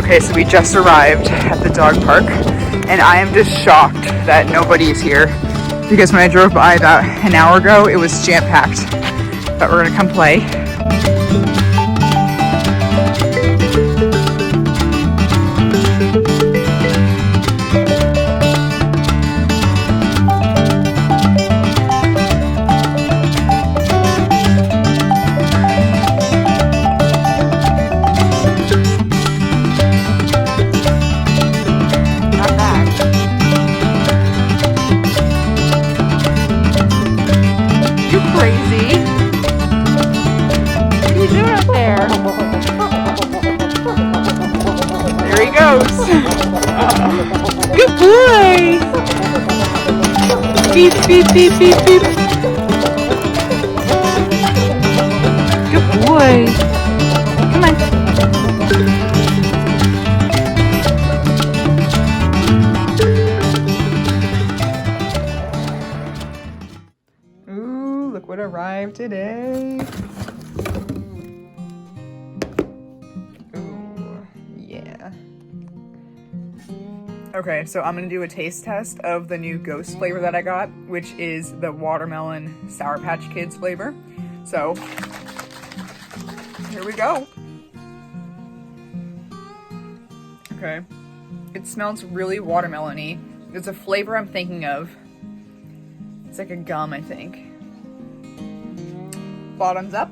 Okay, so we just arrived at the dog park, and I am just shocked that nobody is here, because when I drove by about an hour ago, it was jam-packed. But we're gonna come play. Crazy. What are you doing up there? There he goes. Good boy. Beep, beep, beep, beep, beep. Good boy. Come on. Ooh, look what arrived today. Ooh, yeah. Okay, so I'm gonna do a taste test of the new Ghost flavor that I got, which is the watermelon Sour Patch Kids flavor. So, here we go. Okay, it smells really watermelon-y. There's a flavor I'm thinking of. It's like a gum, I think. Bottoms up.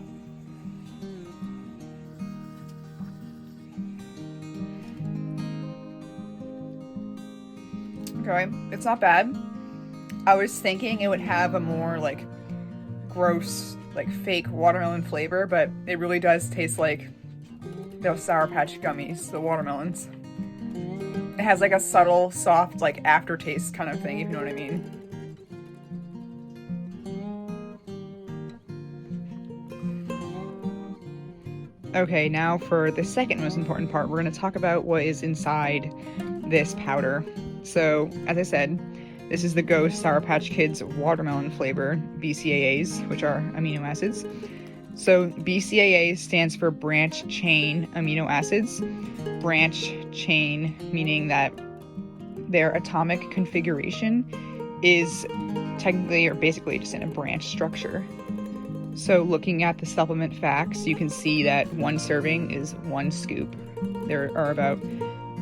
Okay, it's not bad. I was thinking it would have a more like gross, like fake watermelon flavor, but it really does taste like those Sour Patch gummies, the watermelons. It has like a subtle, soft, like aftertaste kind of thing, if you know what I mean. Okay, now for the second most important part, we're going to talk about what is inside this powder. So, as I said, this is the Ghost Sour Patch Kids watermelon flavor, BCAAs, which are amino acids. So, BCAAs stands for branch chain amino acids. Branch chain meaning that their atomic configuration is technically or basically just in a branch structure. So looking at the supplement facts, you can see that one serving is 1 scoop. There are about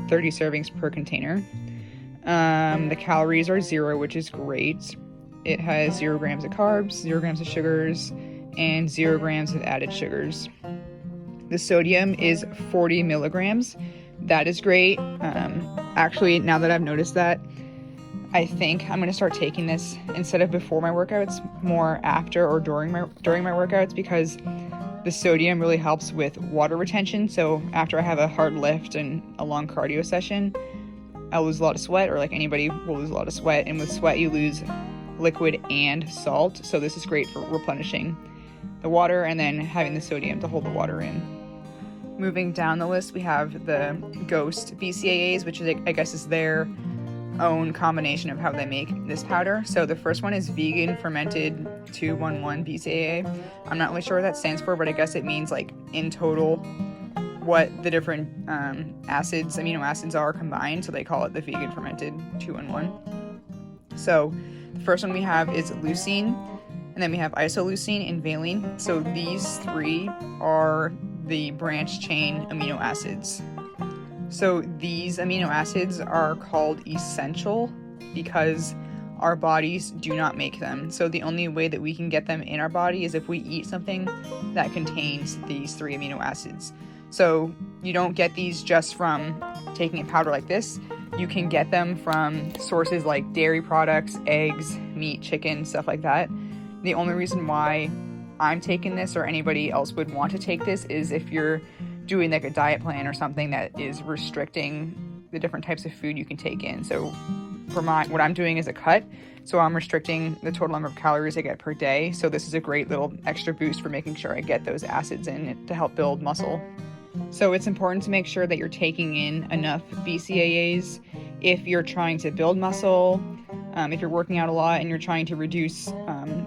30 servings per container. The calories are 0, which is great. It has 0 grams of carbs, 0 grams of sugars, and 0 grams of added sugars. The sodium is 40 milligrams. That is great. Actually, now that I've noticed that, I think I'm going to start taking this instead of before my workouts, more after or during my workouts, because the sodium really helps with water retention. So after I have a hard lift and a long cardio session, I'll lose a lot of sweat, or like anybody will lose a lot of sweat. And with sweat, you lose liquid and salt. So this is great for replenishing the water and then having the sodium to hold the water in. Moving down the list, we have the Ghost BCAAs, which is, I guess is their own combination of how they make this powder. So the first one is vegan fermented 211 BCAA. I'm not really sure what that stands for, but I guess it means like in total what the different amino acids are combined. So they call it the vegan fermented 211. So the first one we have is leucine, and then we have isoleucine and valine. So these 3 are the branch chain amino acids. So these amino acids are called essential because our bodies do not make them. So the only way that we can get them in our body is if we eat something that contains these 3 amino acids. So you don't get these just from taking a powder like this. You can get them from sources like dairy products, eggs, meat, chicken, stuff like that. The only reason why I'm taking this or anybody else would want to take this is if you're doing like a diet plan or something that is restricting the different types of food you can take in. So for what I'm doing is a cut, so I'm restricting the total number of calories I get per day. So this is a great little extra boost for making sure I get those acids in to help build muscle. So it's important to make sure that you're taking in enough BCAAs if you're trying to build muscle, if you're working out a lot and you're trying to reduce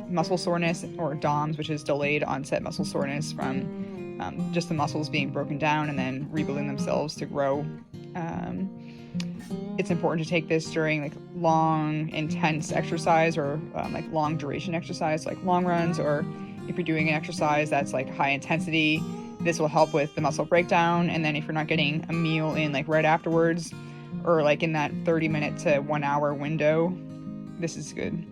muscle soreness, or DOMS, which is delayed onset muscle soreness from just the muscles being broken down and then rebuilding themselves to grow. It's important to take this during like long, intense exercise or like long duration exercise, like long runs, or if you're doing an exercise that's like high intensity, this will help with the muscle breakdown. And then if you're not getting a meal in like right afterwards or like in that 30-minute to 1 hour window, this is good.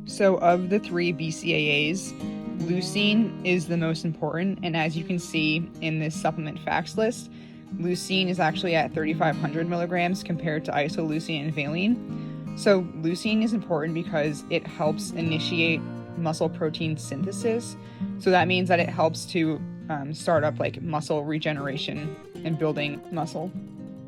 So of the 3 BCAAs, leucine is the most important. And as you can see in this supplement facts list, leucine is actually at 3,500 milligrams compared to isoleucine and valine. So leucine is important because it helps initiate muscle protein synthesis. So that means that it helps to start up like muscle regeneration and building muscle.